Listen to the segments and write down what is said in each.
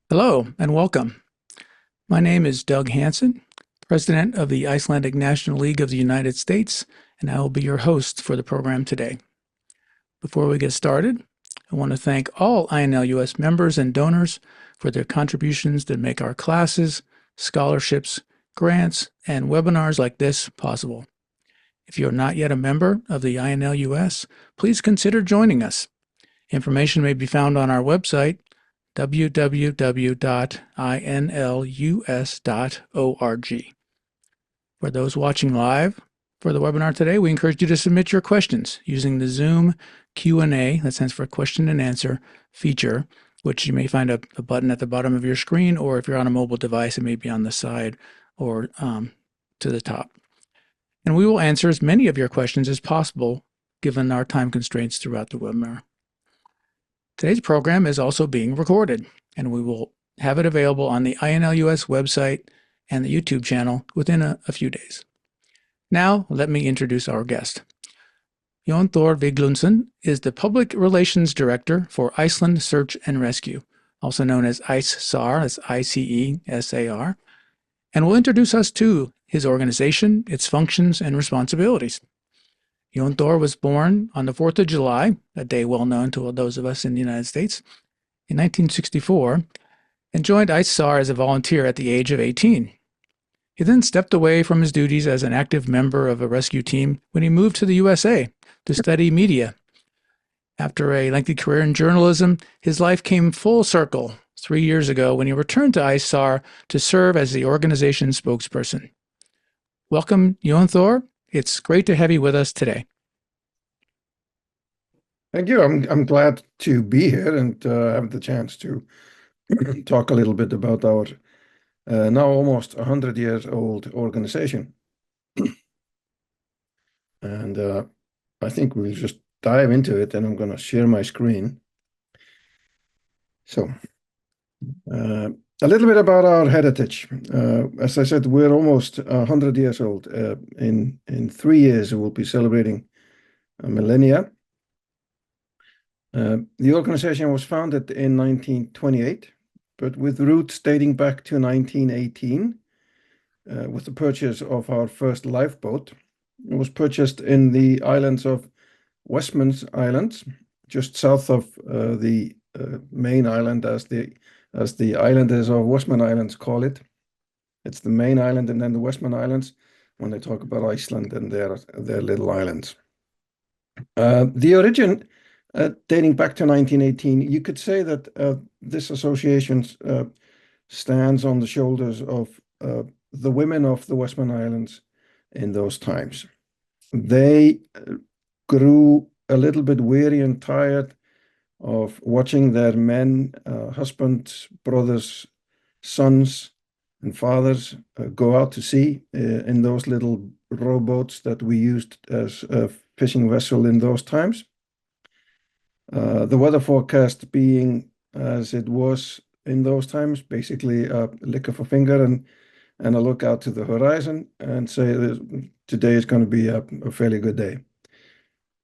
Hello and welcome. My name is Doug Hansen, President of the Icelandic National League of the United States, and I will be your host for the program today. Before we get started, I want to thank all INLUS members and donors for their contributions that make our classes, scholarships, grants, and webinars like this possible. If you are not yet a member of the INLUS, please consider joining us. Information may be found on our website, www.inlus.org. For those watching live for the webinar today, we encourage you to submit your questions using the Zoom Q&A, that stands for question and answer feature, which you may find a button at the bottom of your screen, or if you're on a mobile device, it may be on the side or to the top. And we will answer as many of your questions as possible given our time constraints throughout the webinar. Today's program is also being recorded, and we will have it available on the INLUS website and the YouTube channel within a few days. Now, let me introduce our guest. Jon Thor Víglundsson is the Public Relations Director for Iceland Search and Rescue, also known as ICE-SAR, that's ICE-SAR, and will introduce us to his organization, its functions, and responsibilities. Jon Thor was born on the 4th of July, a day well known to those of us in the United States, in 1964, and joined ICE-SAR as a volunteer at the age of 18. He then stepped away from his duties as an active member of a rescue team when he moved to the USA to study media. After a lengthy career in journalism, his life came full circle 3 years ago when he returned to ICE-SAR to serve as the organization's spokesperson. Welcome, Jon Thor. It's great to have you with us today. Thank you. I'm glad to be here and have the chance to talk a little bit about our now almost 100-year-old organization. And I think we'll just dive into it, and I'm going to share my screen. So a little bit about our heritage. As I said, we're almost 100 years old. In 3 years, we'll be celebrating a millennia. The organization was founded in 1928, but with roots dating back to 1918, with the purchase of our first lifeboat. It was purchased in the islands of Westman's Islands, just south of the main island, as the islanders of Westman Islands call it. It's the main island and then the Westman Islands when they talk about Iceland and their little islands. The origin dating back to 1918, you could say that this association stands on the shoulders of the women of the Westman Islands in those times. They grew a little bit weary and tired of watching their men, husbands, brothers, sons, and fathers go out to sea in those little rowboats that we used as a fishing vessel in those times. The weather forecast being as it was in those times, basically a lick of a finger and a look out to the horizon and say that today is going to be a fairly good day.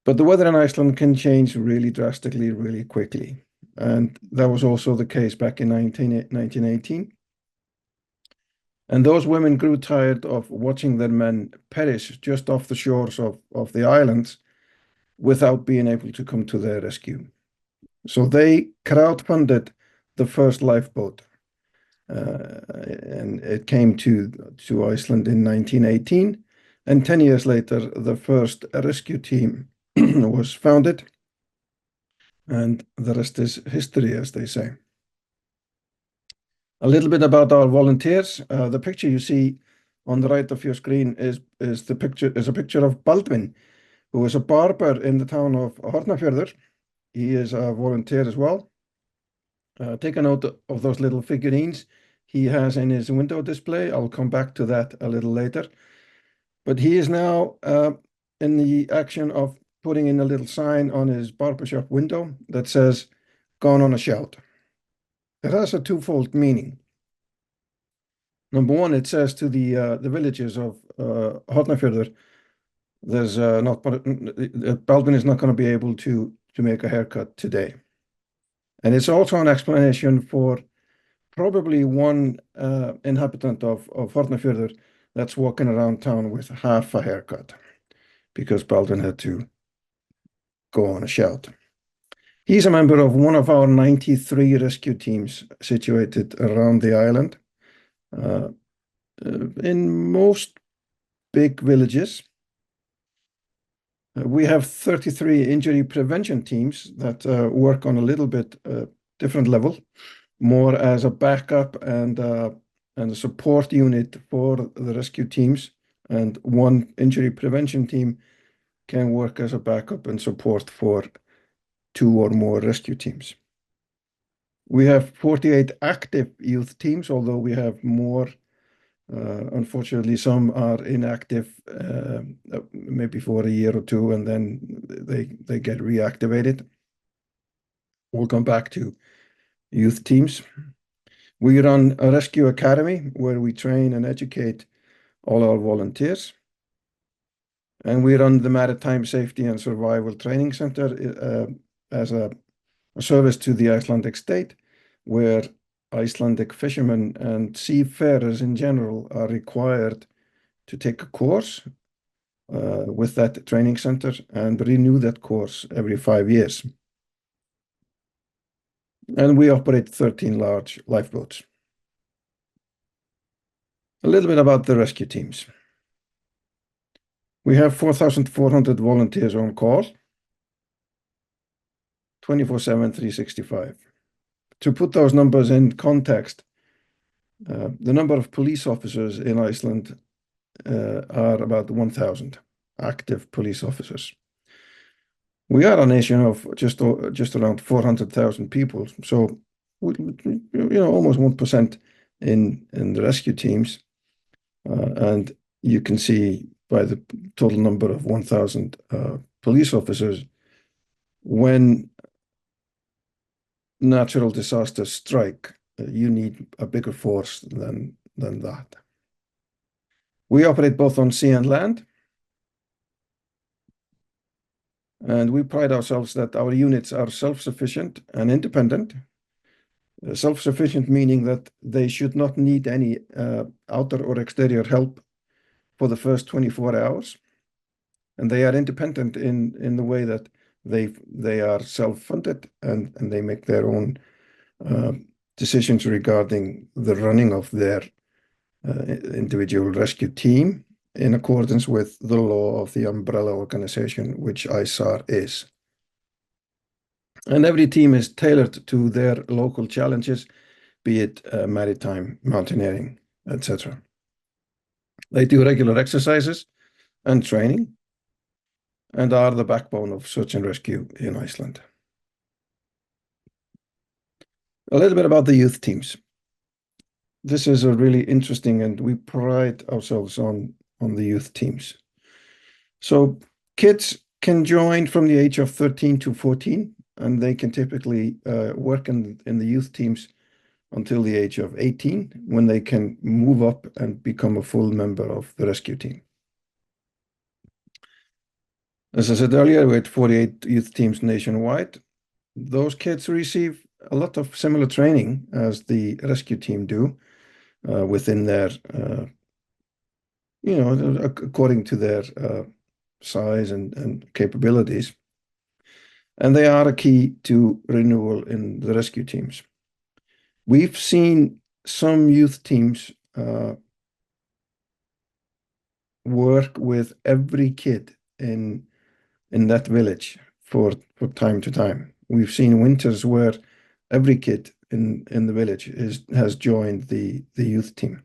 But the weather in Iceland can change really drastically, really quickly. And that was also the case back in 1918. And those women grew tired of watching their men perish just off the shores of the islands without being able to come to their rescue. So they crowdfunded the first lifeboat. And it came to Iceland in 1918. And 10 years later, the first rescue team was founded. And the rest is history, as they say. A little bit about our volunteers. The picture you see on the right of your screen is a picture of Baldwin, who is a barber in the town of Hornafjörður. He is a volunteer as well. Take a note of those little figurines he has in his window display. I'll come back to that a little later. But he is now in the action of putting in a little sign on his barbershop window that says, "Gone on a shout." It has a twofold meaning. Number one, it says to the villagers of Hornafjörður, there's Baldwin is not going to be able to make a haircut today. And it's also an explanation for probably one inhabitant of Hornafjörður that's walking around town with half a haircut because Baldwin had to go on a shout. He's a member of one of our 93 rescue teams situated around the island. In most big villages, we have 33 injury prevention teams that work on a little bit different level, more as a backup and a support unit for the rescue teams. And one injury prevention team can work as a backup and support for 2 or more rescue teams. We have 48 active youth teams, although we have more. Unfortunately, some are inactive, maybe for a year or two, and then they get reactivated. We'll come back to youth teams. We run a rescue academy where we train and educate all our volunteers. And we run the Maritime Safety and Survival Training Center as a service to the Icelandic state, where Icelandic fishermen and seafarers in general are required to take a course with that training center and renew that course every 5 years. And we operate 13 large lifeboats. A little bit about the rescue teams. We have 4,400 volunteers on call, 24/7, 365. To put those numbers in context, the number of police officers in Iceland are about 1,000 active police officers. We are a nation of just around 400,000 people, so almost 1% in the rescue teams, and you can see by the total number of 1,000 police officers, when natural disasters strike, you need a bigger force than that. We operate both on sea and land, and we pride ourselves that our units are self-sufficient and independent. Self-sufficient meaning that they should not need any outer or exterior help for the first 24 hours. And they are independent in the way that they are self-funded and they make their own decisions regarding the running of their individual rescue team in accordance with the law of the umbrella organization, which ICE-SAR is. And every team is tailored to their local challenges, be it maritime, mountaineering, etc. They do regular exercises and training and are the backbone of search and rescue in Iceland. A little bit about the youth teams. This is a really interesting, and we pride ourselves on the youth teams. So kids can join from the age of 13 to 14, and they can typically work in the youth teams until the age of 18, when they can move up and become a full member of the rescue team. As I said earlier, we had 48 youth teams nationwide. Those kids receive a lot of similar training as the rescue team do within their, according to their size and capabilities. And they are a key to renewal in the rescue teams. We've seen some youth teams work with every kid in that village for time to time. We've seen winters where every kid in the village has joined the youth team.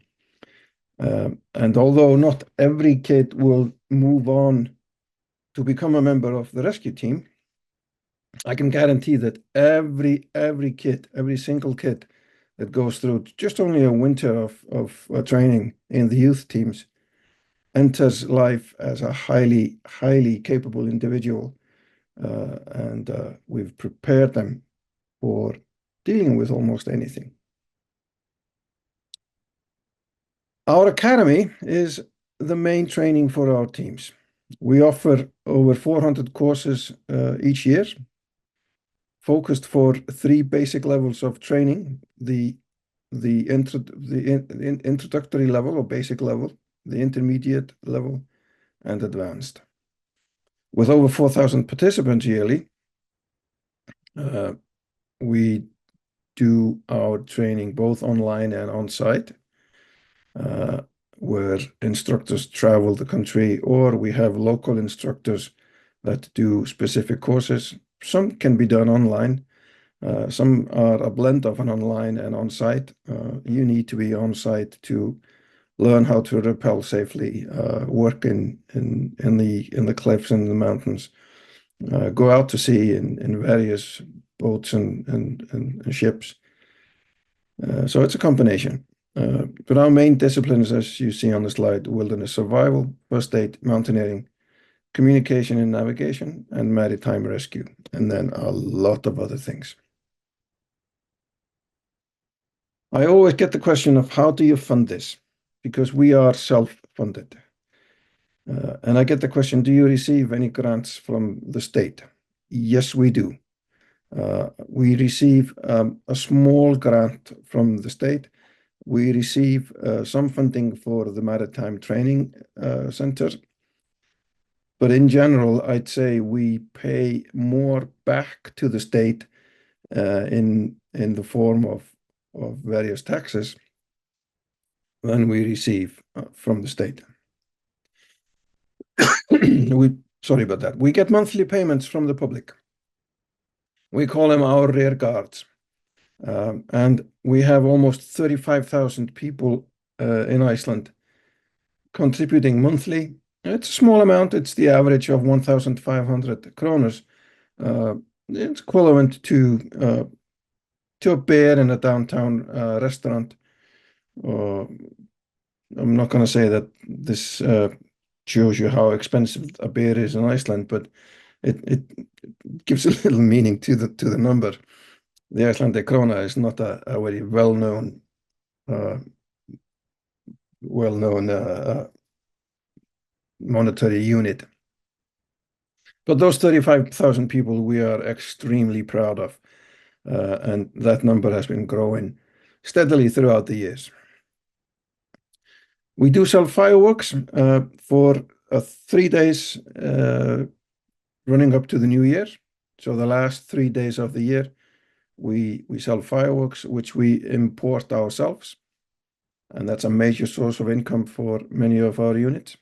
And although not every kid will move on to become a member of the rescue team, I can guarantee that every kid, every single kid that goes through just only a winter of training in the youth teams enters life as a highly capable individual, and we've prepared them for dealing with almost anything. Our academy is the main training for our teams. We offer over 400 courses each year, focused for 3 basic levels of training: the the introductory level or basic level, the intermediate level, and advanced. With over 4,000 participants yearly, we do our training both online and on-site, where instructors travel the country, or we have local instructors that do specific courses. Some can be done online. Some are a blend of an online and on-site. You need to be on-site to learn how to rappel safely, work in the cliffs and the mountains, go out to sea in various boats and ships. So it's a combination. But our main disciplines, as you see on the slide, wilderness survival, first aid, mountaineering, communication and navigation, and maritime rescue, and then a lot of other things. I always get the question of how do you fund this? Because we are self-funded. And I get the question, do you receive any grants from the state? Yes, we do. We receive a small grant from the state. We receive some funding for the Maritime Training Center. But in general, I'd say we pay more back to the state in the form of various taxes than we receive from the state. Sorry about that. We get monthly payments from the public. We call them our rear guards. And we have almost 35,000 people in Iceland contributing monthly. It's a small amount. It's the average of 1,500 kroners. It's equivalent to a beer in a downtown restaurant. I'm not going to say that this shows you how expensive a beer is in Iceland, but it gives a little meaning to the number. The Icelandic krona is not a very well-known monetary unit. But those 35,000 people we are extremely proud of, and that number has been growing steadily throughout the years. We do sell fireworks for 3 days running up to the New Year. So the last 3 days of the year, we sell fireworks, which we import ourselves. And that's a major source of income for many of our units.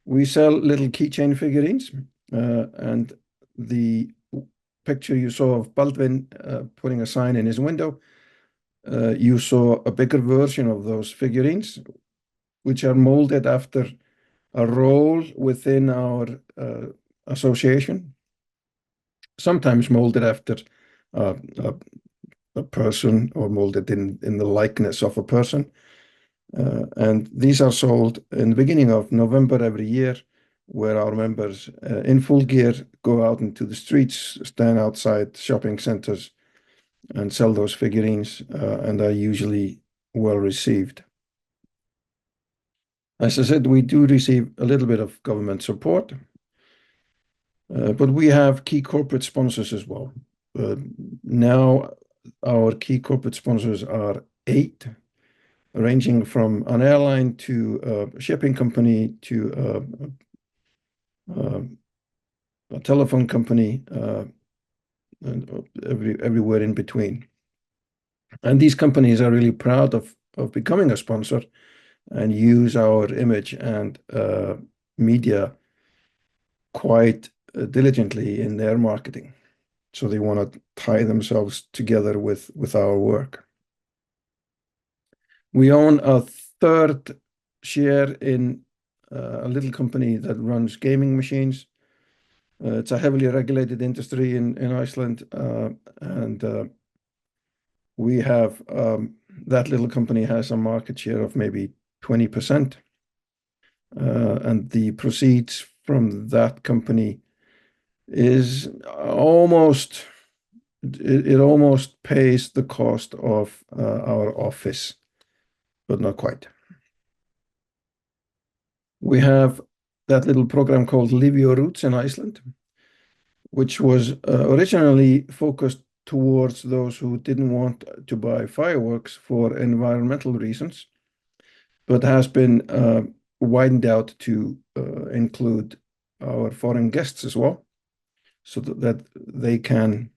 We sell little keychain figurines, and the picture you saw of Baldwin putting a sign in his window, you saw a bigger version of those figurines, which are molded after a role within our association, sometimes molded after a person or molded in the likeness of a person. And these are sold in the beginning of November every year, where our members in full gear go out into the streets, stand outside shopping centers, and sell those figurines, and are usually well received. As I said, we do receive a little bit of government support, but we have key corporate sponsors as well. Now, our key corporate sponsors are 8, ranging from an airline to a shipping company to a telephone company, and everywhere in between. And these companies are really proud of becoming a sponsor and use our image and media quite diligently in their marketing. So they want to tie themselves together with our work. We own a 3rd share in a little company that runs gaming machines. It's a heavily regulated industry in Iceland, and we have that little company has a market share of maybe 20%, and the proceeds from that company is almost pays the cost of our office, but not quite. We have that little program called Live Your Roots in Iceland, which was originally focused towards those who didn't want to buy fireworks for environmental reasons, but has been widened out to include our foreign guests as well, so that they can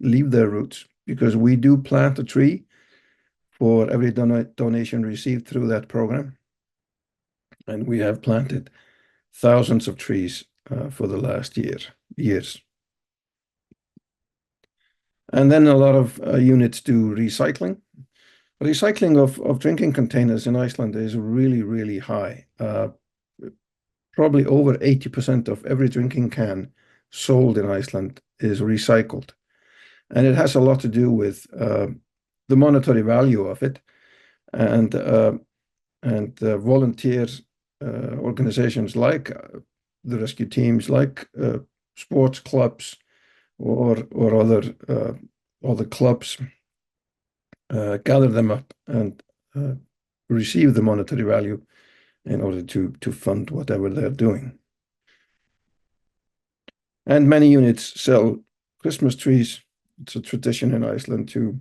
leave their roots, because we do plant a tree for every donation received through that program. And we have planted thousands of trees for the last years. And then a lot of units do recycling. Recycling of drinking containers in Iceland is really, really high. Probably over 80% of every drinking can sold in Iceland is recycled. And it has a lot to do with the monetary value of it, and volunteers, organizations like the rescue teams, like sports clubs or other clubs gather them up and receive the monetary value in order to fund whatever they're doing. And many units sell Christmas trees. It's a tradition in Iceland to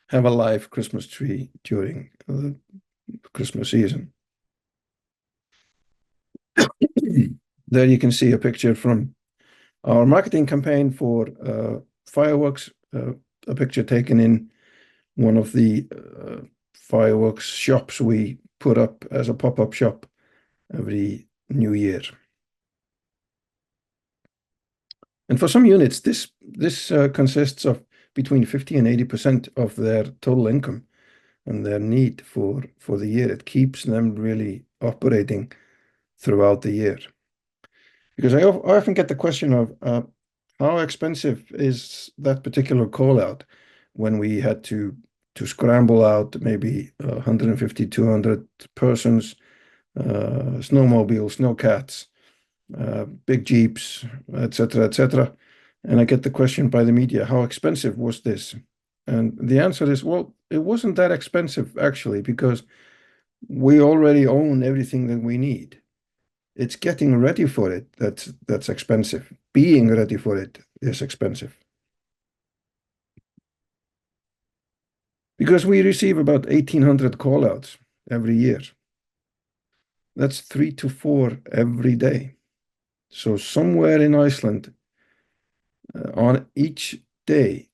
have a live Christmas tree during the Christmas season. There you can see a picture from our marketing campaign for fireworks, a picture taken in one of the fireworks shops we put up as a pop-up shop every New Year. And for some units, this consists of between 50 and 80% of their total income and their need for the year. It keeps them really operating throughout the year. Because I often get the question of how expensive is that particular call out when we had to scramble out maybe 150, 200 persons, snowmobiles, snowcats, big jeeps, etc., etc. And I get the question by the media, how expensive was this? And the answer is, well, it wasn't that expensive actually, because we already own everything that we need. It's getting ready for it that's expensive. Being ready for it is expensive. Because we receive about 1,800 call-outs every year. That's 3 to 4 every day. So somewhere in Iceland, on each day,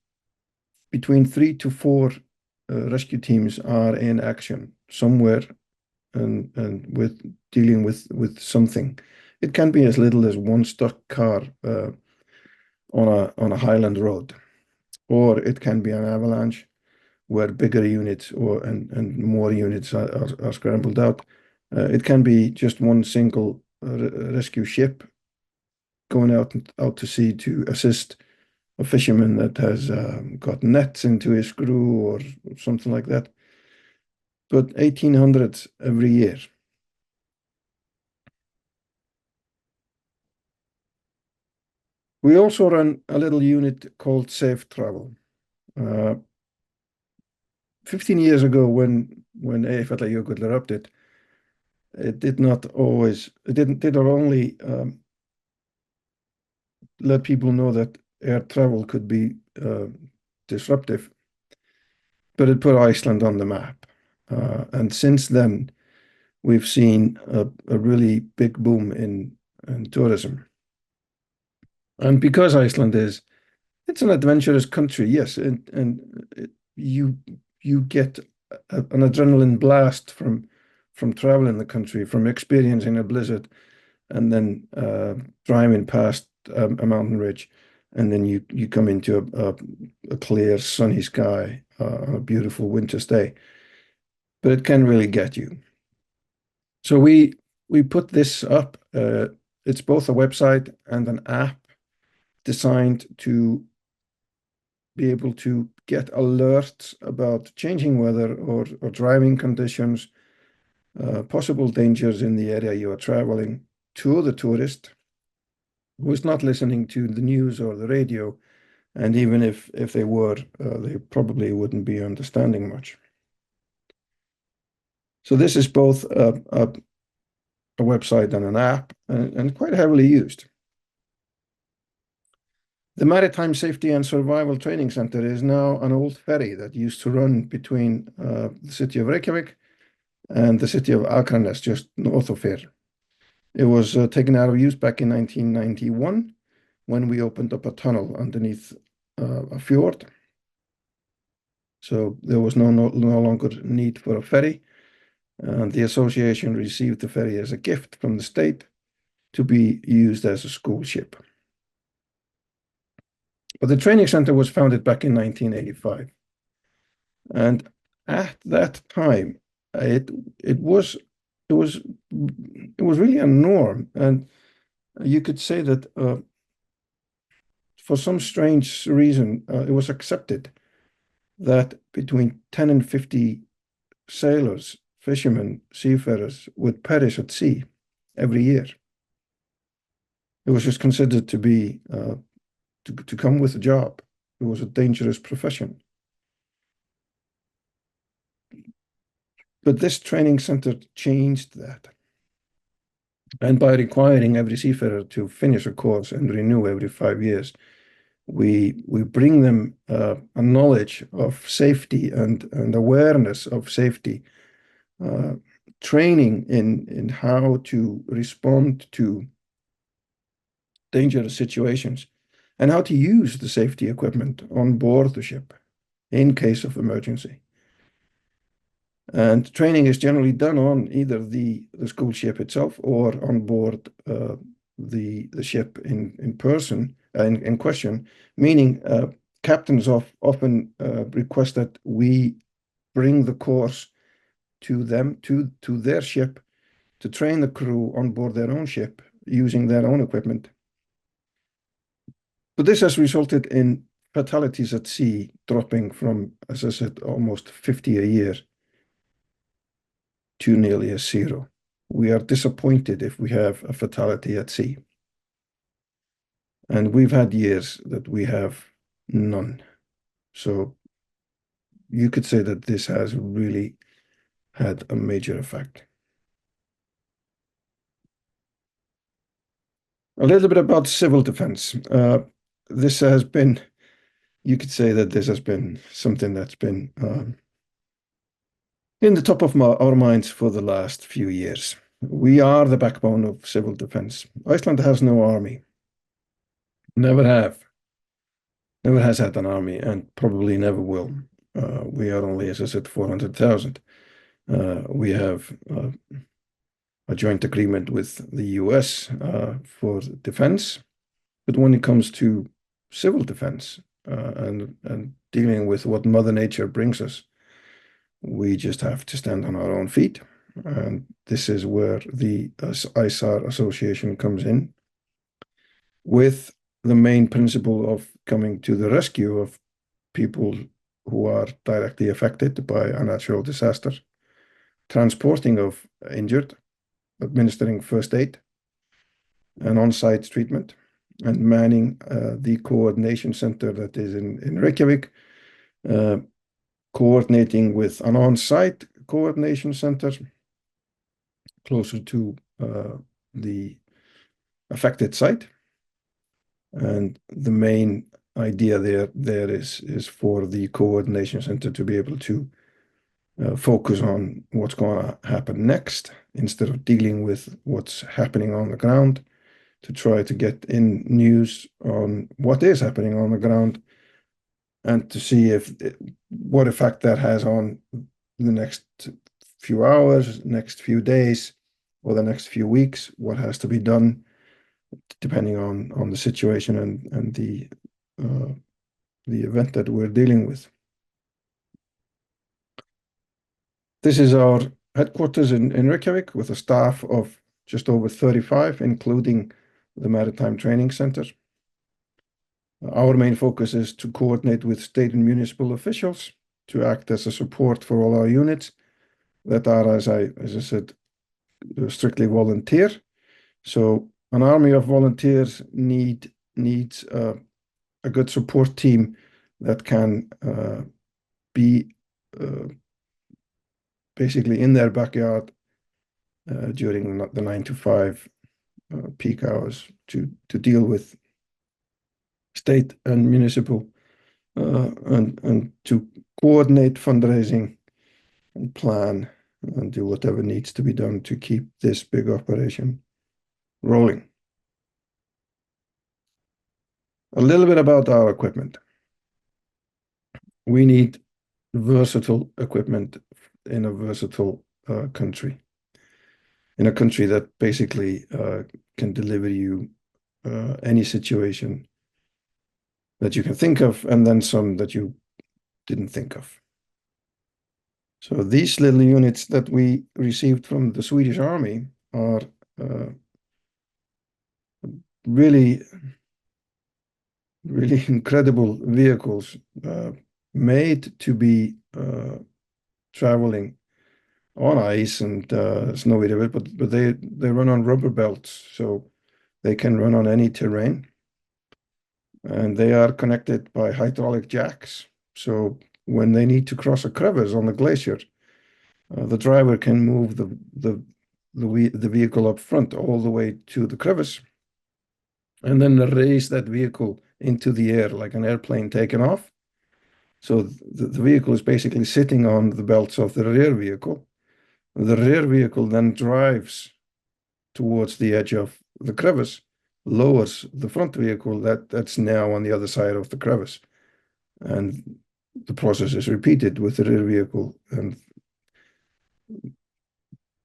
between 3 to 4 rescue teams are in action somewhere and with dealing with something. It can be as little as one stuck car on a highland road, or it can be an avalanche where bigger units and more units are scrambled out. It can be just one single rescue ship going out to sea to assist a fisherman that has got nets into his screw or something like that. But 1,800 every year. We also run a little unit called Safe Travel. 15 years ago, when Eyjafjallajökull erupted, it did not only let people know that air travel could be disruptive, but it put Iceland on the map. And since then, we've seen a really big boom in tourism. And because Iceland it's an adventurous country, yes, and you get an adrenaline blast from traveling the country, from experiencing a blizzard, and then driving past a mountain ridge, and then you come into a clear sunny sky on a beautiful winter's day. But it can really get you. So we put this up. It's both a website and an app designed to be able to get alerts about changing weather or driving conditions, possible dangers in the area you are traveling, to the tourist who is not listening to the news or the radio. And even if they were, they probably wouldn't be understanding much. So this is both a website and an app, and quite heavily used. The Maritime Safety and Survival Training Center is now an old ferry that used to run between the city of Reykjavik and the city of Akranes, just north of here. It was taken out of use back in 1991 when we opened up a tunnel underneath a fjord. So there was no longer need for a ferry. And the association received the ferry as a gift from the state to be used as a school ship. But the training center was founded back in 1985. And at that time, it was really a norm. And you could say that for some strange reason, it was accepted that between 10 and 50 sailors, fishermen, seafarers would perish at sea every year. It was just considered to be to come with a job. It was a dangerous profession. But this training center changed that. And by requiring every seafarer to finish a course and renew every 5 years, we bring them a knowledge of safety and awareness of safety, training in how to respond to dangerous situations and how to use the safety equipment on board the ship in case of emergency. And training is generally done on either the school ship itself or on board the ship in person in question, meaning captains often request that we bring the course to them, to their ship, to train the crew on board their own ship using their own equipment. But this has resulted in fatalities at sea dropping from, as I said, almost 50 a year to nearly a zero. We are disappointed if we have a fatality at sea. And we've had years that we have none. So you could say that this has really had a major effect. A little bit about civil defense. This has been, you could say that this has been something that's been in the top of our minds for the last few years. We are the backbone of civil defense. Iceland has no army. Never have. Never has had an army and probably never will. We are only, as I said, 400,000. We have a joint agreement with the US for defense. But when it comes to civil defense and dealing with what Mother Nature brings us, we just have to stand on our own feet. And this is where the ICE-SAR association comes in, with the main principle of coming to the rescue of people who are directly affected by a natural disaster, transporting of injured, administering first aid and on-site treatment, and manning the coordination center that is in Reykjavik, coordinating with an on-site coordination center closer to the affected site. And the main idea there is for the coordination center to be able to focus on what's going to happen next instead of dealing with what's happening on the ground, to try to get in news on what is happening on the ground and to see what effect that has on the next few hours, next few days, or the next few weeks, what has to be done depending on the situation and the event that we're dealing with. This is our headquarters in Reykjavik with a staff of just over 35, including the Maritime Training Center. Our main focus is to coordinate with state and municipal officials to act as a support for all our units that are, as I said, strictly volunteer. So an army of volunteers needs a good support team that can be basically in their backyard during the 9 to 5 peak hours to deal with state and municipal, and to coordinate fundraising and plan and do whatever needs to be done to keep this big operation rolling. A little bit about our equipment. We need versatile equipment in a versatile country. In a country that basically can deliver you any situation that you can think of, and then some that you didn't think of. So these little units that we received from the Swedish Army are really, really incredible vehicles made to be traveling on ice and snowy rivers, but they run on rubber belts, so they can run on any terrain. And they are connected by hydraulic jacks. So when they need to cross a crevasse on the glacier, the driver can move the vehicle up front all the way to the crevasse, and then raise that vehicle into the air like an airplane taking off. So the vehicle is basically sitting on the belts of the rear vehicle. The rear vehicle then drives towards the edge of the crevasse, lowers the front vehicle that's now on the other side of the crevasse. And the process is repeated with the rear vehicle, and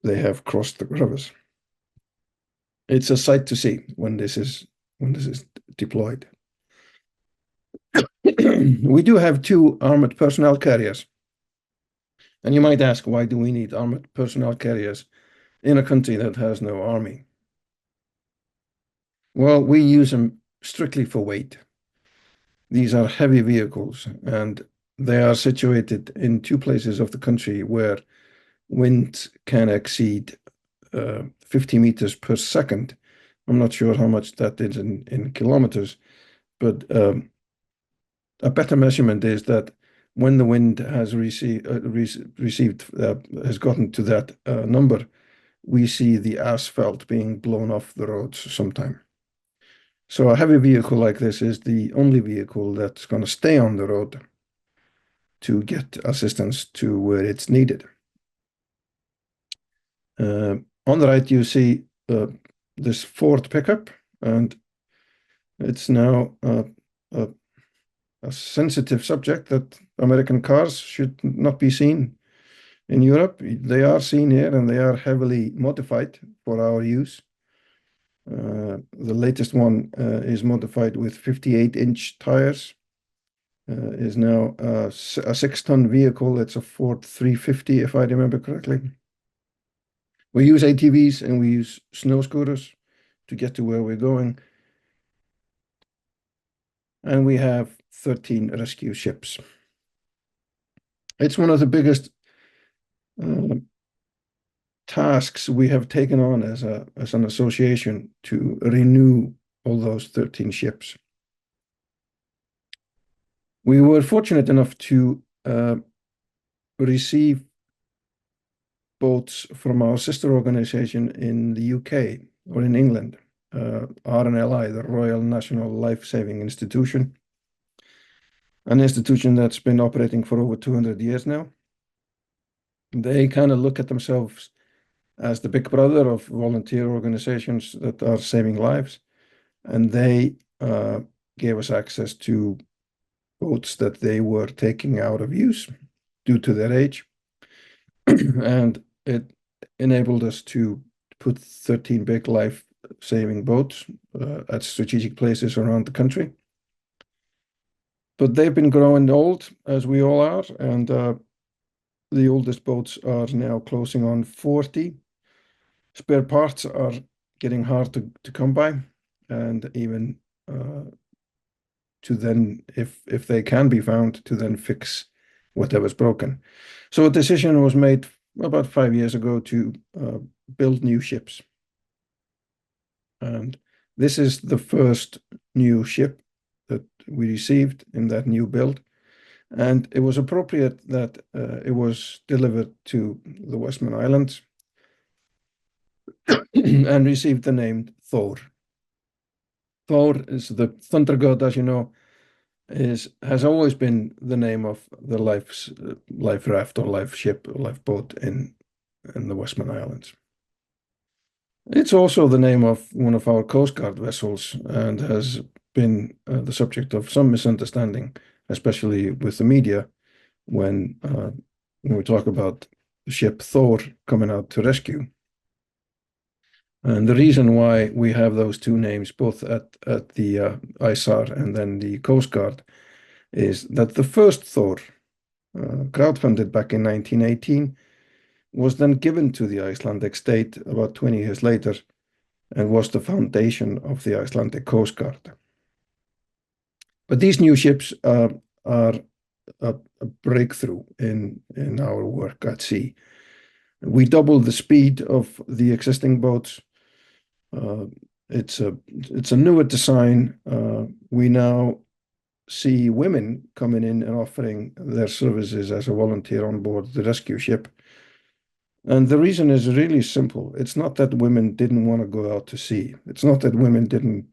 they have crossed the crevasse. It's a sight to see when this is deployed. We do have 2 armored personnel carriers. And you might ask, why do we need armored personnel carriers in a country that has no army? Well, we use them strictly for weight. These are heavy vehicles, and they are situated in 2 places of the country where wind can exceed 50 meters per second. I'm not sure how much that is in kilometers, but a better measurement is that when the wind has has gotten to that number, we see the asphalt being blown off the roads sometime. So a heavy vehicle like this is the only vehicle that's going to stay on the road to get assistance to where it's needed. On the right, you see this Ford pickup, and it's now a sensitive subject that American cars should not be seen in Europe. They are seen here, and they are heavily modified for our use. The latest one is modified with 58-inch tires. Is now a 6-ton vehicle. It's a Ford 350, if I remember correctly. We use ATVs and we use snow scooters to get to where we're going. And we have 13 rescue ships. It's one of the biggest tasks we have taken on as an association to renew all those 13 ships. We were fortunate enough to receive boats from our sister organization in the UK or in England, RNLI, the Royal National Life Saving Institution, an institution that's been operating for over 200 years now. They kind of look at themselves as the big brother of volunteer organizations that are saving lives, and they gave us access to boats that they were taking out of use due to their age. And it enabled us to put 13 big life-saving boats at strategic places around the country. But they've been growing old, as we all are, and the oldest boats are now closing on 40. Spare parts are getting hard to come by, and even to then, if they can be found, to then fix whatever's broken. So a decision was made about 5 years ago to build new ships. And this is the first new ship that we received in that new build. And it was appropriate that it was delivered to the Westman Islands and received the name Thor. Thor is the thunder god, as you know, has always been the name of the life raft or life ship or lifeboat in the Westman Islands. It's also the name of one of our Coast Guard vessels and has been the subject of some misunderstanding, especially with the media when we talk about the ship Thor coming out to rescue. And the reason why we have those two names, both at the ICE-SAR and then the Coast Guard, is that the first Thor, crowdfunded back in 1918, was then given to the Icelandic state about 20 years later and was the foundation of the Icelandic Coast Guard. But these new ships are a breakthrough in our work at sea. We doubled the speed of the existing boats. It's a newer design. We now see women coming in and offering their services as a volunteer on board the rescue ship. And the reason is really simple. It's not that women didn't want to go out to sea. It's not that women didn't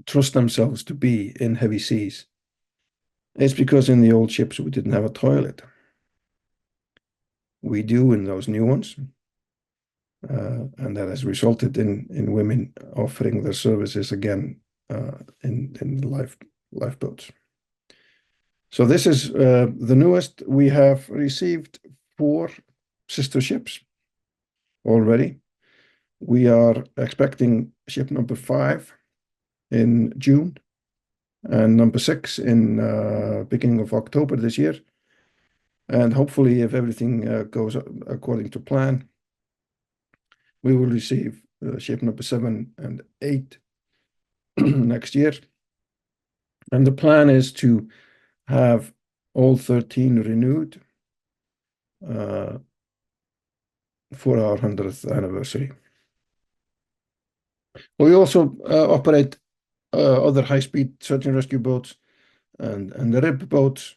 trust themselves to be in heavy seas. It's because in the old ships we didn't have a toilet. We do in those new ones. And that has resulted in women offering their services again in lifeboats. So this is the newest. We have received 4 sister ships already. We are expecting ship number 5 in June and number 6 in beginning of October this year. And hopefully, if everything goes according to plan, we will receive ship number 7 and 8 next year. And the plan is to have all 13 renewed for our 100th anniversary. We also operate other high-speed search and rescue boats and the RIB boats,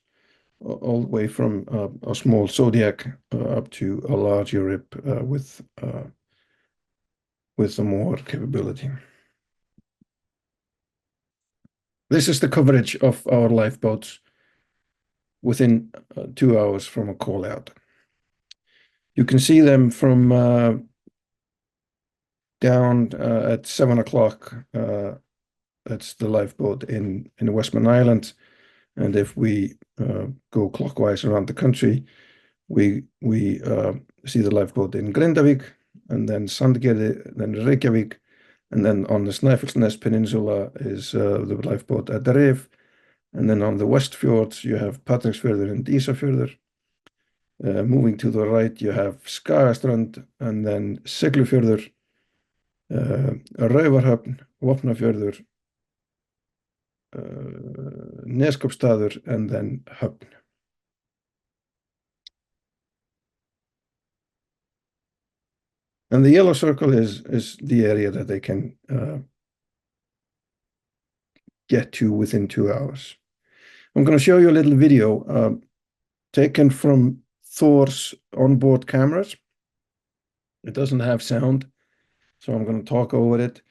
all the way from a small Zodiac up to a larger RIB with some more capability. This is the coverage of our lifeboats within 2 hours from a call out. You can see them from down at 7 o'clock. That's the lifeboat in the Westman Islands. And if we go clockwise around the country, we see the lifeboat in Grindavik, and then Sandgerði, then Reykjavik, and then on the Snæfellsnes Peninsula is the lifeboat at Rif, and then on the West Fjords you have Patreksfjörður and Ísafjörður. Moving to the right you have Skagastrand, and then Siglufjörður, Raufarhöfn, Vopnafjörður, Neskopstaður, and then Höfn. And the yellow circle is the area that they can get to within 2 hours. I'm going to show you a little video taken from Thor's onboard cameras. It doesn't have sound, so I'm going to talk over it.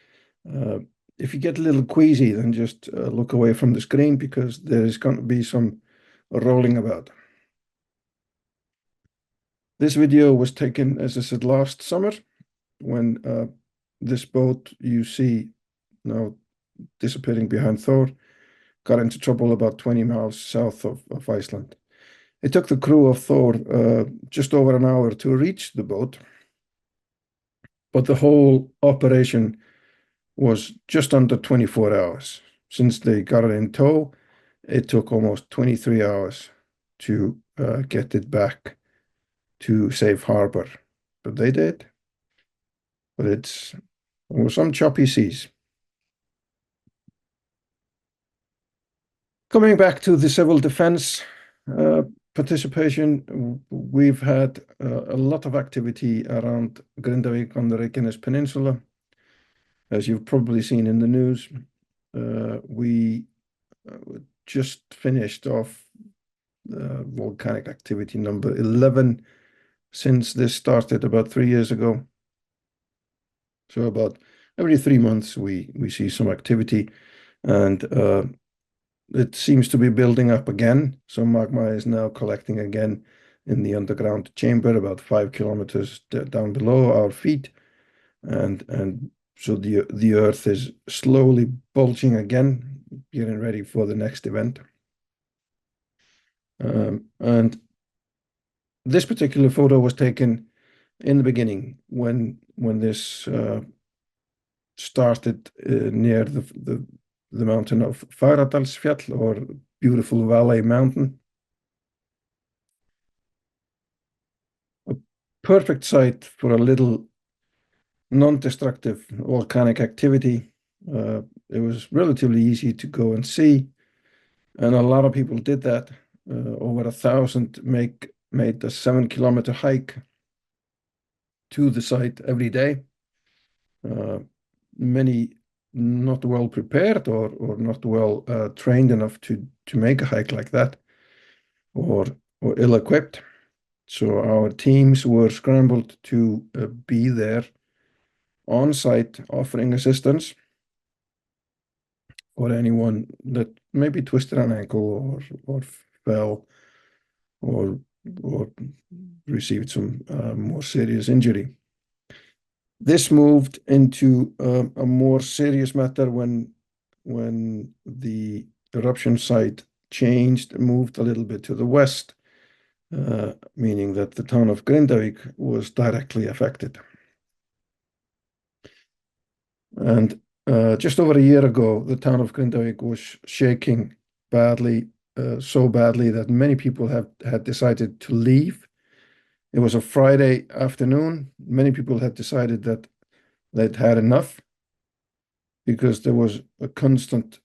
If you get a little queasy, then just look away from the screen, because there is going to be some rolling about. This video was taken, as I said, last summer, when this boat you see now disappearing behind Thor got into trouble about 20 miles south of Iceland. It took the crew of Thor just over an hour to reach the boat, but the whole operation was just under 24 hours. Since they got it in tow, it took almost 23 hours to get it back to safe harbor. But they did. But it was some choppy seas. Coming back to the civil defense participation, we've had a lot of activity around Grindavik on the Reykjanes Peninsula. As you've probably seen in the news, we just finished off volcanic activity number 11 since this started about 3 years ago. So about every 3 months we see some activity, and it seems to be building up again. So magma is now collecting again in the underground chamber about 5 kilometers down below our feet, and so the earth is slowly bulging again, getting ready for the next event. And this particular photo was taken in the beginning when this started near the mountain of Fagradalsfjall, or Beautiful Valley Mountain. A perfect site for a little non-destructive volcanic activity. It was relatively easy to go and see, and a lot of people did that. Over 1,000 made a 7 kilometer hike to the site every day. Many not well prepared or not well trained enough to make a hike like that, or ill-equipped. So our teams were scrambled to be there on site, offering assistance for anyone that maybe twisted an ankle or fell or received some more serious injury. This moved into a more serious matter when the eruption site moved a little bit to the west, meaning that the town of Grindavík was directly affected. And just over a year ago, the town of Grindavík was shaking badly, so badly that many people had decided to leave. It was a Friday afternoon. Many people had decided that they'd had enough because there was a constant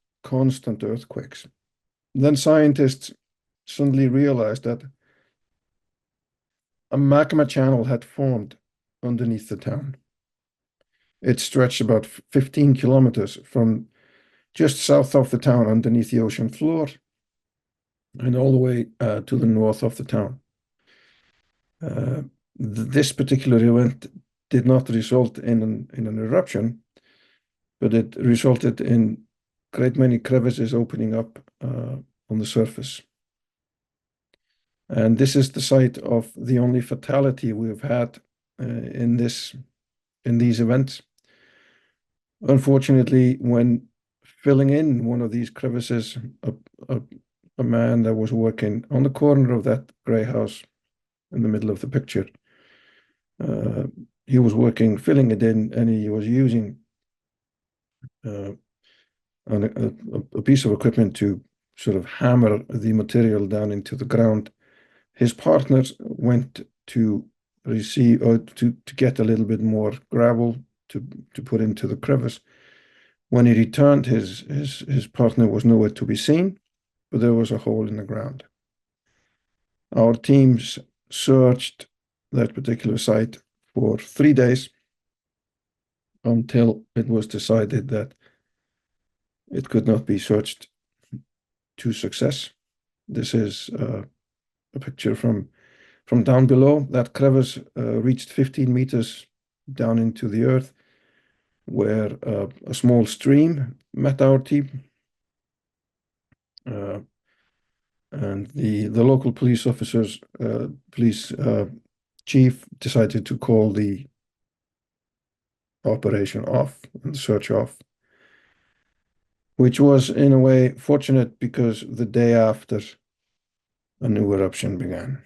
earthquakes. Then scientists suddenly realized that a magma channel had formed underneath the town. It stretched about 15 kilometers from just south of the town underneath the ocean floor and all the way to the north of the town. This particular event did not result in an eruption, but it resulted in great many crevices opening up on the surface. And this is the site of the only fatality we've had in these events. Unfortunately, when filling in one of these crevices, a man that was working on the corner of that grey house in the middle of the picture, he was working, filling it in, and he was using a piece of equipment to sort of hammer the material down into the ground. His partners went to receive or to get a little bit more gravel to put into the crevice. When he returned, his partner was nowhere to be seen, but there was a hole in the ground. Our teams searched that particular site for 3 days until it was decided that it could not be searched to success. This is a picture from down below. That crevice reached 15 meters down into the earth, where a small stream met our team. And the local police officers, police chief decided to call the operation off and search off, which was in a way fortunate because the day after a new eruption began.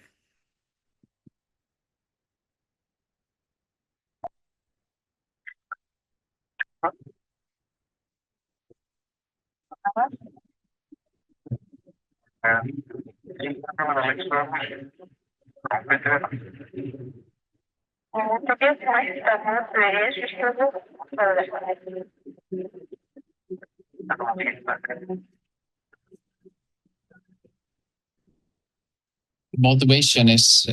Motivation is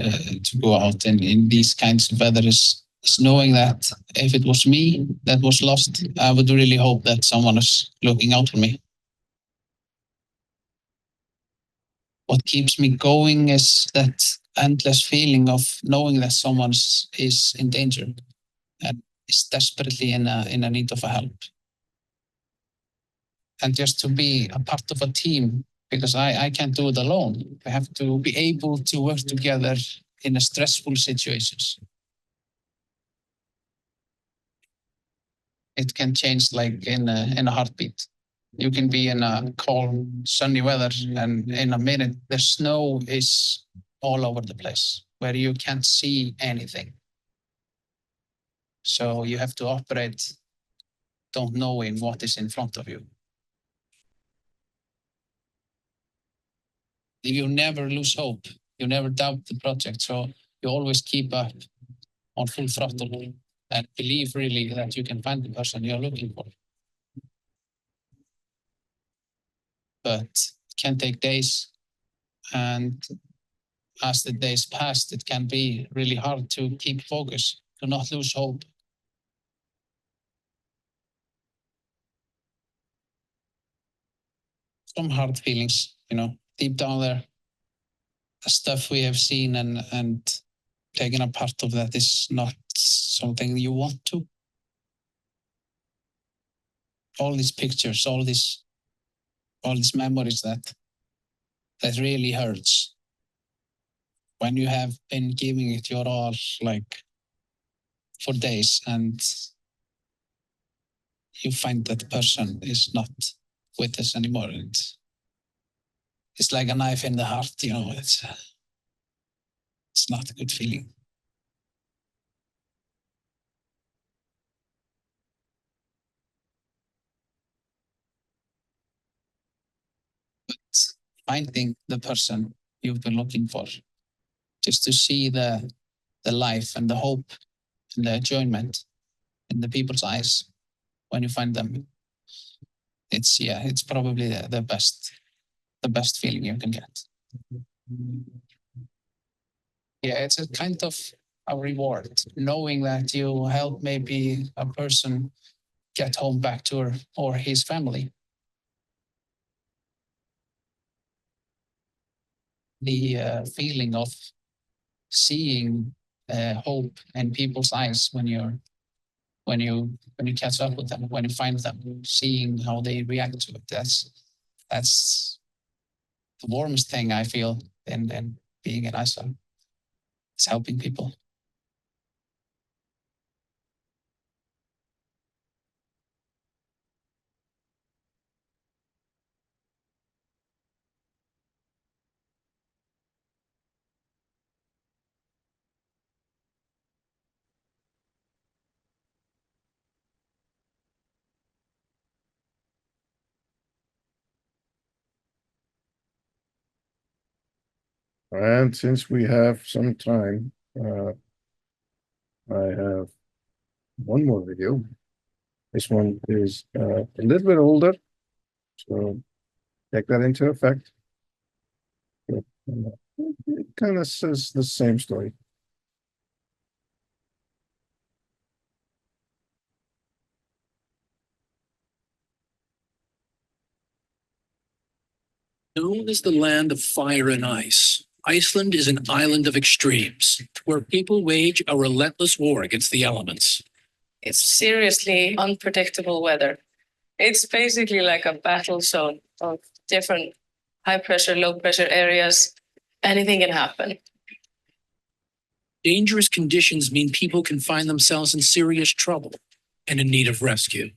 to go out in these kinds of weather is knowing that if it was me that was lost, I would really hope that someone is looking out for me. What keeps me going is that endless feeling of knowing that someone is in danger. And is desperately in a need of help. And just to be a part of a team, because I can't do it alone. We have to be able to work together in a stressful situations. It can change like in a heartbeat. You can be in a calm, sunny weather, and in a minute, the snow is all over the place where you can't see anything. So you have to operate, don't knowing what is in front of you. You never lose hope. You never doubt the project. So you always keep up on full throttle and believe really that you can find the person you're looking for. But it can take days. And as the days pass, it can be really hard to keep focus, to not lose hope. Some hard feelings, deep down there. The stuff we have seen and taken a part of that is not something you want to. All these pictures, all these memories that really hurts. When you have been giving it your all, like for days, and you find that the person is not with us anymore. It's like a knife in the heart, it's not a good feeling. But finding the person you've been looking for, just to see the life and the hope and the enjoyment in the people's eyes when you find them, it's probably the best feeling you can get. Yeah, it's a kind of a reward, knowing that you help maybe a person get home back to her or his family. The feeling of seeing hope in people's eyes when you catch up with them, when you find them, seeing how they react to it. That's the warmest thing I feel in being in Iceland. It's helping people. And since we have some time, I have one more video. This one is a little bit older, so take that into effect. It kind of says the same story. Known as the land of fire and ice, Iceland is an island of extremes, where people wage a relentless war against the elements. It's seriously unpredictable weather. It's basically like a battle zone of different high pressure, low pressure areas. Anything can happen. Dangerous conditions mean people can find themselves in serious trouble and in need of rescue.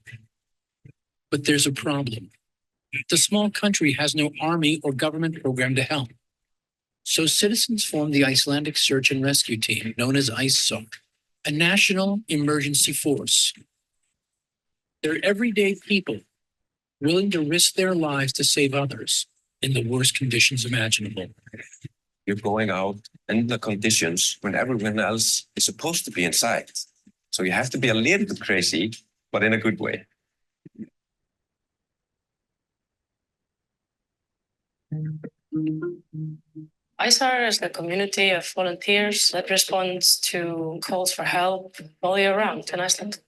But there's a problem. The small country has no army or government program to help. So citizens formed the Icelandic Search and Rescue Team, known as ICE-SAR, a national emergency force. They're everyday people willing to risk their lives to save others in the worst conditions imaginable. You're going out in the conditions when everyone else is supposed to be inside. So you have to be a little bit crazy, but in a good way. ICE-SAR is a community of volunteers that responds to calls for help all year round in Iceland.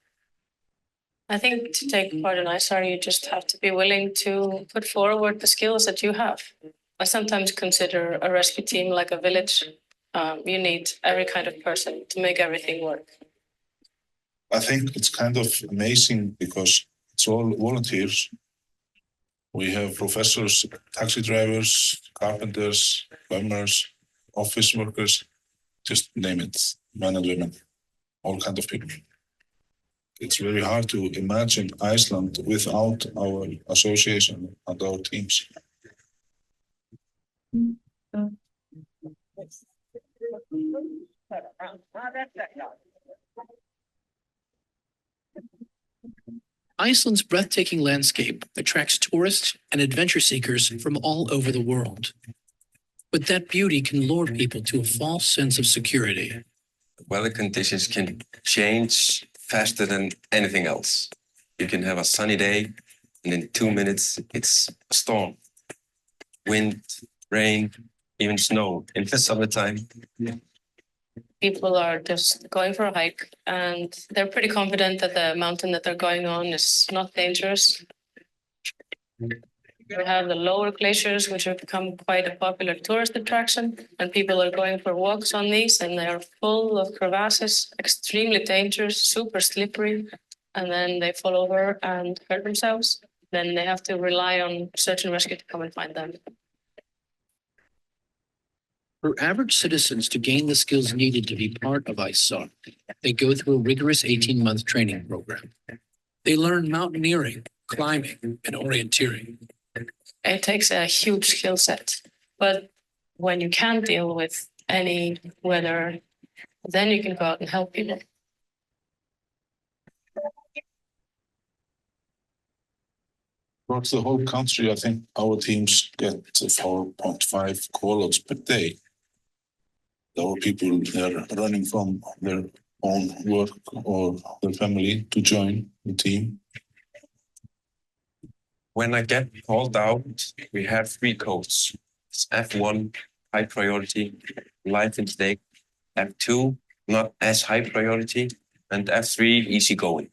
I think to take part in ICE-SAR, you just have to be willing to put forward the skills that you have. I sometimes consider a rescue team like a village. You need every kind of person to make everything work. I think it's kind of amazing because it's all volunteers. We have professors, taxi drivers, carpenters, plumbers, office workers, just name it, men and women, all kinds of people. It's very hard to imagine Iceland without our association and our teams. Iceland's breathtaking landscape attracts tourists and adventure seekers from all over the world. But that beauty can lure people to a false sense of security. Weather conditions can change faster than anything else. You can have a sunny day, and in 2 minutes, it's a storm. Wind, rain, even snow in the summertime. People are just going for a hike and they're pretty confident that the mountain that they're going on is not dangerous. We have the lower glaciers, which have become quite a popular tourist attraction, and people are going for walks on these, and they are full of crevasses, extremely dangerous, super slippery, and then they fall over and hurt themselves. Then they have to rely on search and rescue to come and find them. For average citizens to gain the skills needed to be part of ICE-SAR, they go through a rigorous 18-month training program. They learn mountaineering, climbing, and orienteering. It takes a huge skill set, but when you can't deal with any weather, then you can go out and help people. Across the whole country, I think our teams get 4.5 call-outs per day. There are people that are running from their own work or their family to join the team. When I get called out, we have 3 codes. It's F1, high priority, life and stake. F2, not as high priority, and F3, easy going.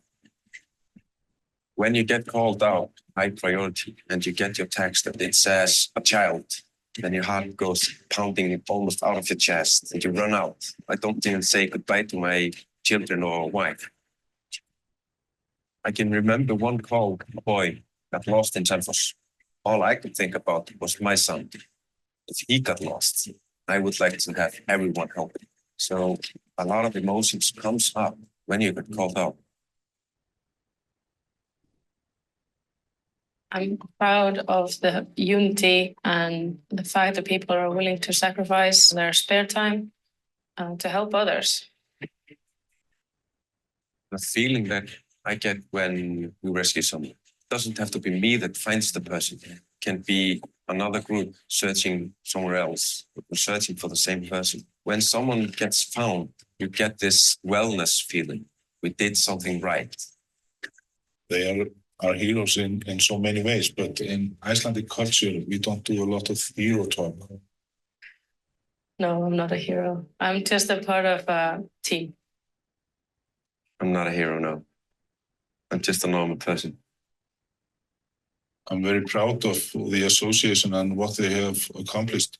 When you get called out, high priority, and you get your text that it says a child, then your heart goes pounding almost out of your chest, and you run out. I don't even say goodbye to my children or wife. I can remember one call, a boy got lost himself. All I could think about was my son. If he got lost, I would like to have everyone helping. So a lot of emotions comes up when you get called out. I'm proud of the unity and the fact that people are willing to sacrifice their spare time to help others. The feeling that I get when we rescue someone doesn't have to be me that finds the person. It can be another group searching somewhere else, searching for the same person. When someone gets found, you get this wellness feeling. We did something right. They are heroes in so many ways, but in Icelandic culture, we don't do a lot of hero talk. No, I'm not a hero. I'm just a part of a team. I'm not a hero now. I'm just a normal person. I'm very proud of the association and what they have accomplished.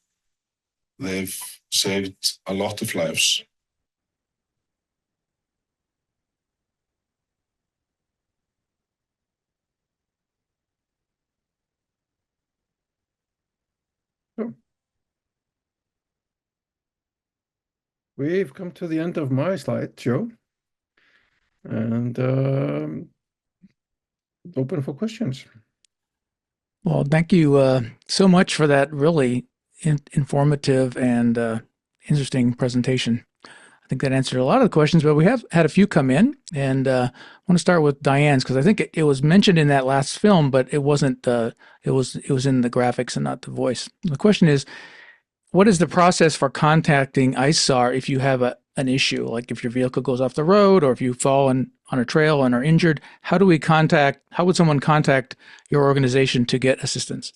They've saved a lot of lives. We've come to the end of my slideshow, and open for questions. Well, thank you so much for that really informative and interesting presentation. I think that answered a lot of the questions, but we have had a few come in, and I want to start with Diane's because I think it was mentioned in that last film, but it wasn't. It was in the graphics and not the voice. The question is, what is the process for contacting ICE-SAR if you have an issue, like if your vehicle goes off the road or if you fall on a trail and are injured? How would someone contact your organization to get assistance?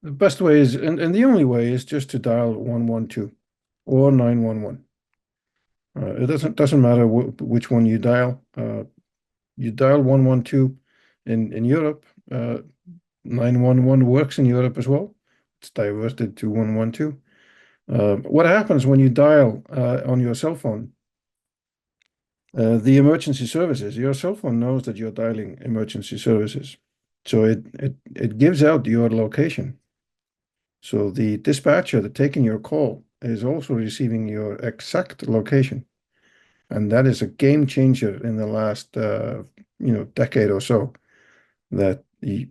The best way is, and the only way is just to dial 112 or 911. It doesn't matter which one you dial. You dial 112 in Europe. 911 works in Europe as well. It's diverted to 112. What happens when you dial on your cell phone? The emergency services, your cell phone knows that you're dialing emergency services. So it gives out your location. So the dispatcher that taking your call is also receiving your exact location. And that is a game changer in the last decade or so, that we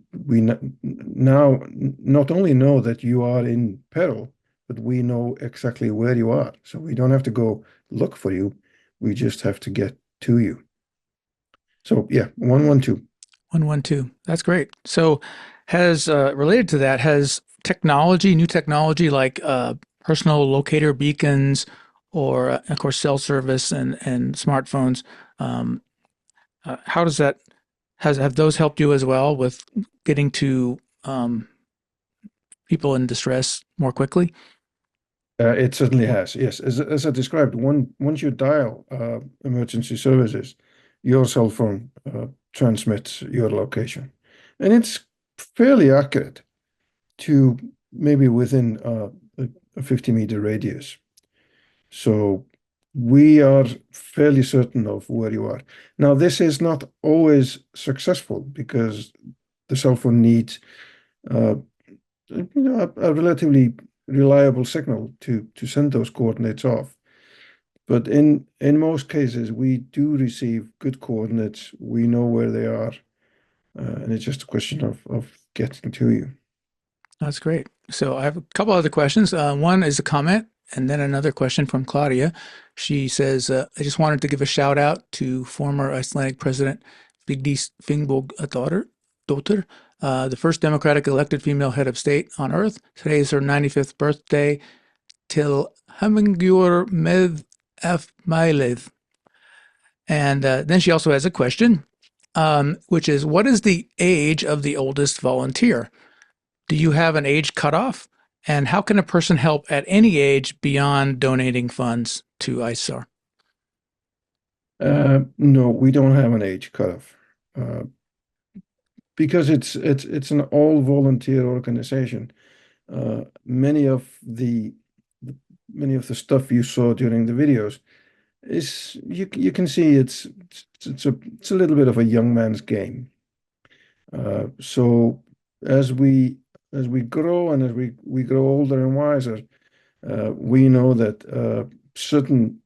now not only know that you are in peril, but we know exactly where you are. So we don't have to go look for you. We just have to get to you. So yeah, 112. 112. That's great. So has related to that, has new technology like personal locator beacons or of course cell service and smartphones, how does that have those helped you as well with getting to people in distress more quickly? It certainly has, yes. As I described, once you dial emergency services, your cell phone transmits your location. And it's fairly accurate to maybe within a 50-meter radius. So we are fairly certain of where you are. Now, this is not always successful because the cell phone needs a relatively reliable signal to send those coordinates off. But in most cases, we do receive good coordinates. We know where they are, and it's just a question of getting to you. That's great. So I have a couple other questions. One is a comment, and then another question from Claudia. She says, I just wanted to give a shout out to former Icelandic President Víglundsson, the first democratic elected female head of state on earth. Today is her 95th birthday. Til hamingjur með afmælið. And then she also has a question, which is, what is the age of the oldest volunteer? Do you have an age cutoff? And how can a person help at any age beyond donating funds to ICE-SAR? No, we don't have an age cutoff. Because it's an all volunteer organization. Many of the stuff you saw during the videos is you can see it's a little bit of a young man's game. So as we grow and as we grow older and wiser, we know that certain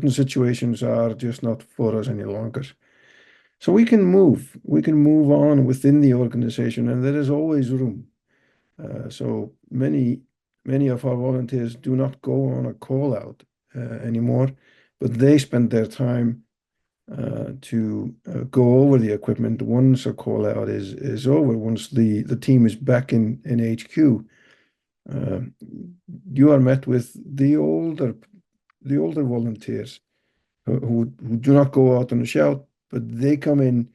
situations are just not for us any longer. So we can move on within the organization, and there is always room. So many of our volunteers do not go on a call out anymore, but they spend their time to go over the equipment once a call out is over, once the team is back in HQ. You are met with the older volunteers who do not go out on a shout, but they come in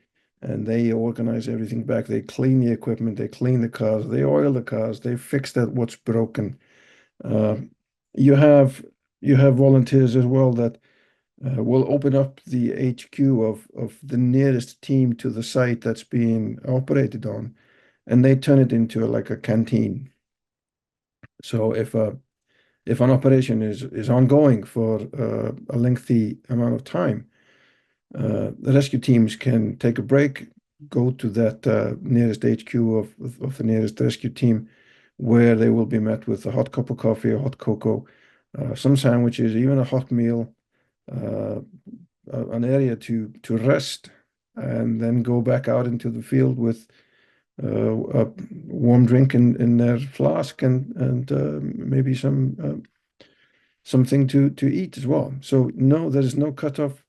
and they organize everything back. They clean the equipment, they clean the cars, they oil the cars, they fix what's broken. You have volunteers as well that will open up the HQ of the nearest team to the site that's being operated on, and they turn it into like a canteen. So if an operation is ongoing for a lengthy amount of time, the rescue teams can take a break, go to that nearest HQ of the nearest rescue team, where they will be met with a hot cup of coffee, a hot cocoa, some sandwiches, even a hot meal, an area to rest, and then go back out into the field with a warm drink in their flask and maybe something to eat as well. So no, there is no cutoff.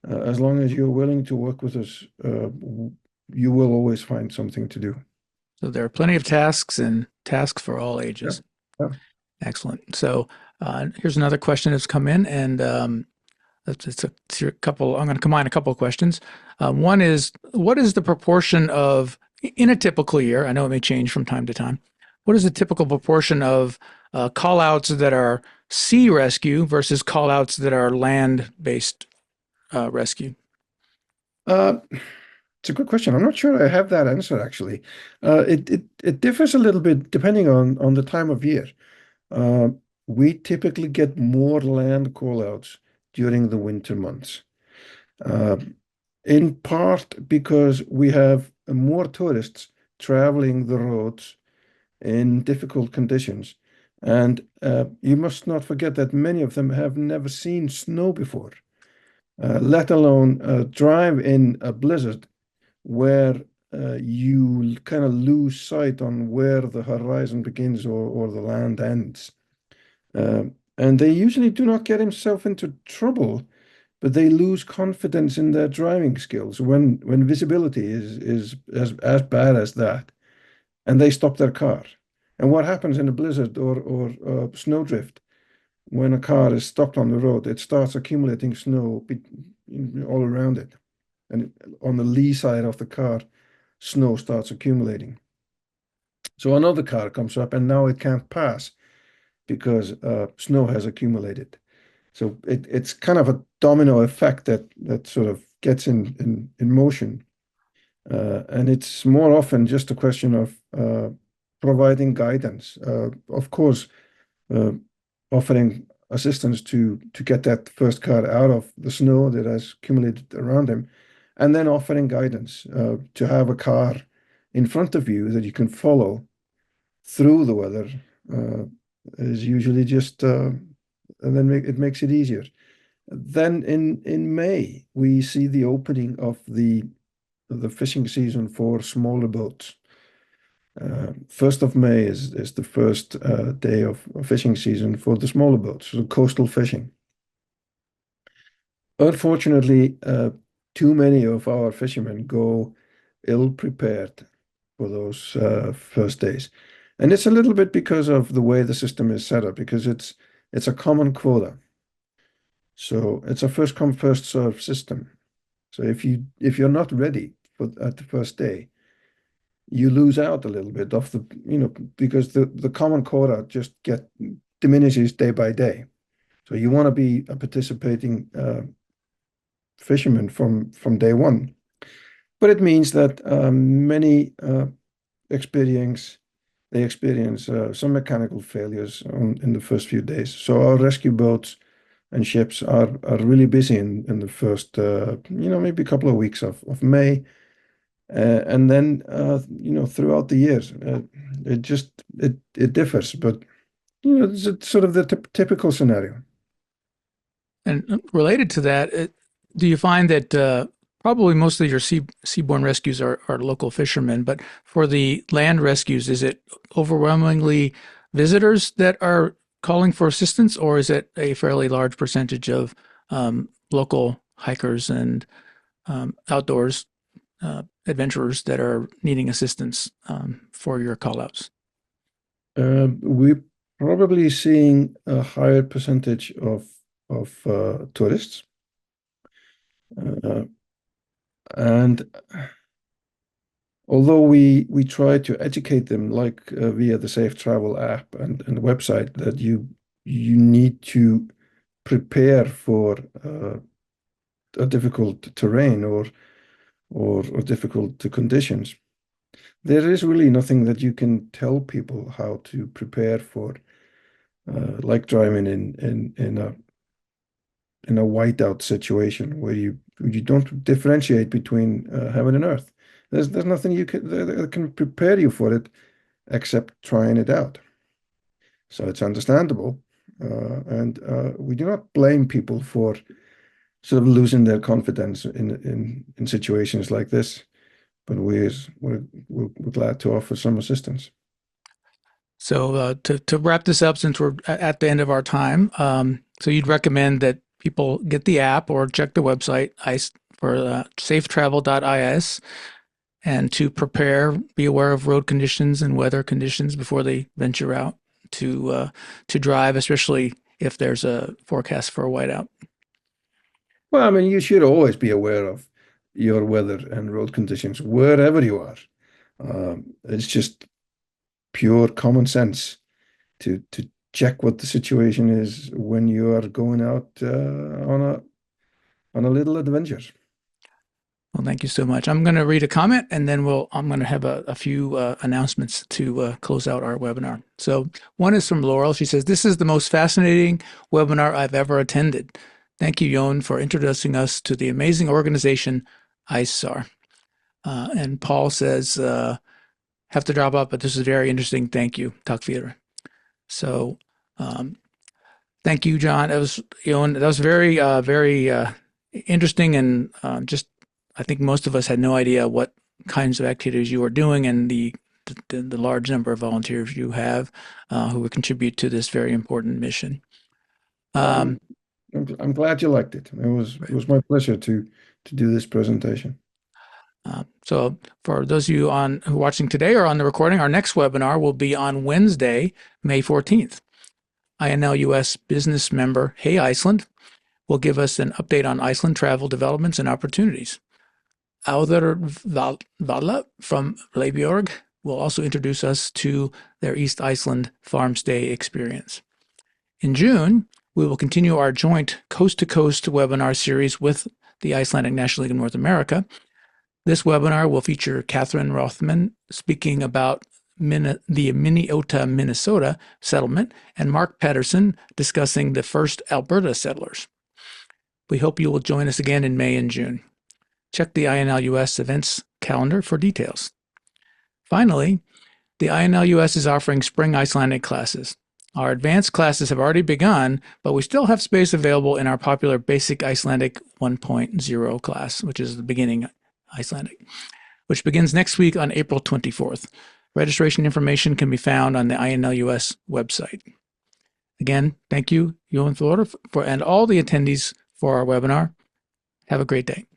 As long as you're willing to work with us, you will always find something to do. So there are plenty of tasks for all ages. Yeah. Excellent. So here's another question that's come in, and it's a couple. I'm going to combine a couple of questions. One is, what is the proportion of, in a typical year, I know it may change from time to time, what is the typical proportion of call outs that are sea rescue versus call outs that are land-based rescue? It's a good question. I'm not sure I have that answer, actually. It differs a little bit depending on the time of year. We typically get more land call outs during the winter months. In part because we have more tourists traveling the roads in difficult conditions. And you must not forget that many of them have never seen snow before, let alone drive in a blizzard where you kind of lose sight on where the horizon begins or the land ends. And they usually do not get himself into trouble, but they lose confidence in their driving skills when visibility is as bad as that, and they stop their car. And what happens in a blizzard or snowdrift, when a car is stopped on the road, it starts accumulating snow all around it. And on the lee side of the car, snow starts accumulating. So another car comes up and now it can't pass because snow has accumulated. So it's kind of a domino effect that sort of gets in motion. And it's more often just a question of providing guidance. Of course, offering assistance to get that first car out of the snow that has accumulated around him, and then offering guidance to have a car in front of you that you can follow through the weather is usually just, and then it makes it easier. Then in May, we see the opening of the fishing season for smaller boats. 1st of May is the first day of fishing season for the smaller boats, so coastal fishing. Unfortunately, too many of our fishermen go ill-prepared for those first days. And it's a little bit because of the way the system is set up, because it's a common quota. So it's a first come, first serve system. So if you're not ready at the first day, you lose out a little bit of the, because the common quota just diminishes day by day. So you want to be a participating fisherman from day one. But it means that many experience some mechanical failures in the first few days. So our rescue boats and ships are really busy in the first, maybe a couple of weeks of May. And then, throughout the years, it differs, but, it's sort of the typical scenario. And related to that, do you find that probably most of your seaborne rescues are local fishermen, but for the land rescues, is it overwhelmingly visitors that are calling for assistance, or is it a fairly large percentage of local hikers and outdoors adventurers that are needing assistance for your callouts? We're probably seeing a higher percentage of tourists, and although we try to educate them, like via the Safe Travel app and the website, that you need to prepare for a difficult terrain or difficult conditions, there is really nothing that you can tell people how to prepare for, like driving in a whiteout situation where you don't differentiate between heaven and earth. There's nothing that can prepare you for it except trying it out. So it's understandable, and we do not blame people for sort of losing their confidence in situations like this, but we're glad to offer some assistance. So to wrap this up, since we're at the end of our time, so you'd recommend that people get the app or check the website for safetravel.is, and to prepare, be aware of road conditions and weather conditions before they venture out to drive, especially if there's a forecast for a whiteout. Well, I mean, you should always be aware of your weather and road conditions wherever you are. It's just pure common sense to check what the situation is when you are going out on a little adventure. Well, thank you so much. I'm going to read a comment, and then I'm going to have a few announcements to close out our webinar. So one is from Laurel. She says, "This is the most fascinating webinar I've ever attended. Thank you, Jon, for introducing us to the amazing organization ICE-SAR. And Paul says, have to drop up, but this is very interesting. Thank you. Tack för det. So, thank you, John. That was very, very interesting, and just I think most of us had no idea what kinds of activities you are doing, and the large number of volunteers you have who would contribute to this very important mission. I'm glad you liked it. It was my pleasure to do this presentation. So for those of you who are watching today or on the recording, our next webinar will be on Wednesday, May 14th. INLUS business member Hey Iceland will give us an update on Iceland travel developments and opportunities. Auður Valla from Leibjorg will also introduce us to their East Iceland farm stay experience. In June, we will continue our joint coast-to-coast webinar series with the Icelandic National League of North America. This webinar will feature Catherine Rothman speaking about the Minneota, Minnesota settlement, and Mark Patterson discussing the first Alberta settlers. We hope you will join us again in May and June. Check the INLUS events calendar for details. Finally, the INLUS is offering spring Icelandic classes. Our advanced classes have already begun, but we still have space available in our popular Basic Icelandic 1.0 class, which is the beginning Icelandic, which begins next week on April 24th. Registration information can be found on the INLUS website. Again, thank you, Jon Thor, and all the attendees for our webinar. Have a great day.